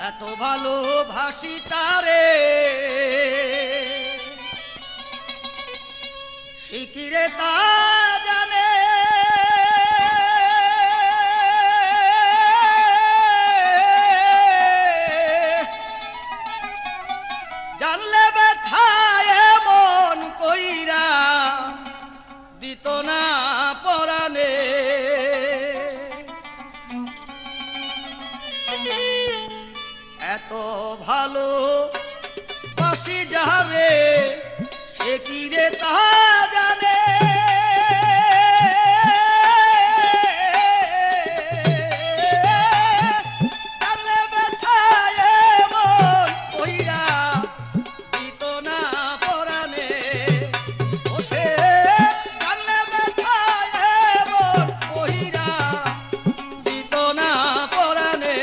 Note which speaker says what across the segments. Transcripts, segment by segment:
Speaker 1: এত ভালোবাসি তারে শিকিরে তা জানে জানলে ব্যথায় মন কইরা দিত না পরাণে এত ভালো বাসি যাবে সে কি রে তা জানে জানলে ব্যথায় মন কইরা দিত না পরাণে ও সে জানলে ব্যথায় মন কইরা দিত না পরাণে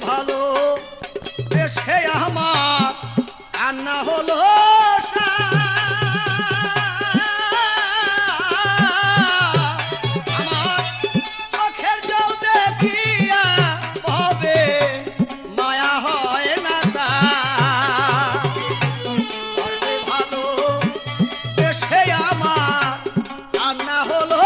Speaker 1: ভালো দেশে আমার কান্না হলো আমার চোখের জল দেখিয়া হবে মায়া হয় না তা ভালো দেশে আমার কান্না হলো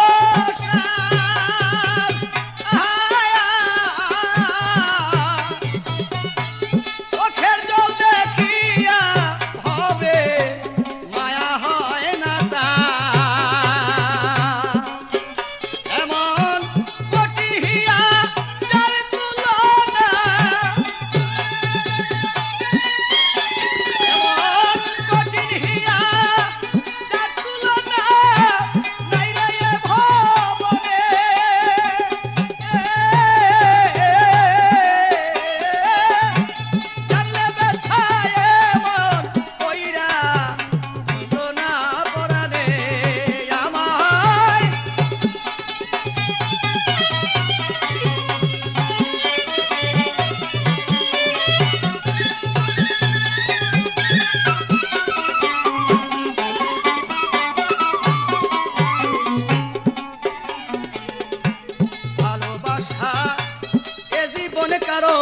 Speaker 1: কারো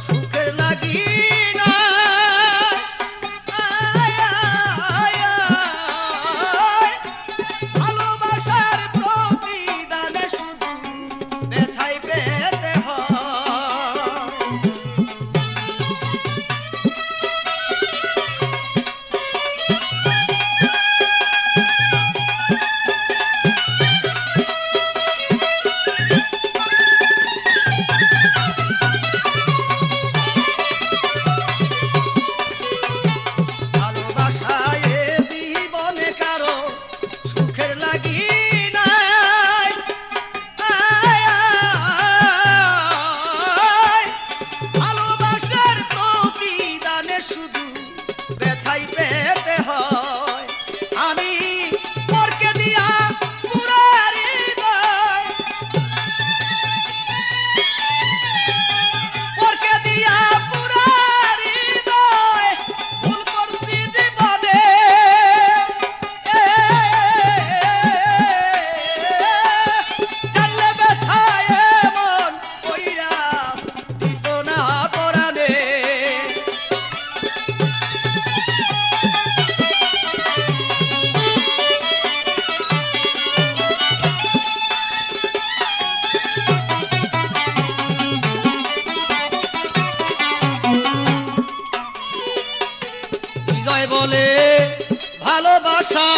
Speaker 1: সুখের লাগি না ভালোবাসার প্রতিদানে শুধু ব্যথাই পেতে হয় শুধু ব্যথাই পেতে হয় আমি পরকে দিয়া পুরা হৃদয় পরকে দিয়া পুরা হৃদয় ভুল করছি জীবনে জানলে ব্যথায় মন কইরা দিত না পরাণে বলে ভালোবাসা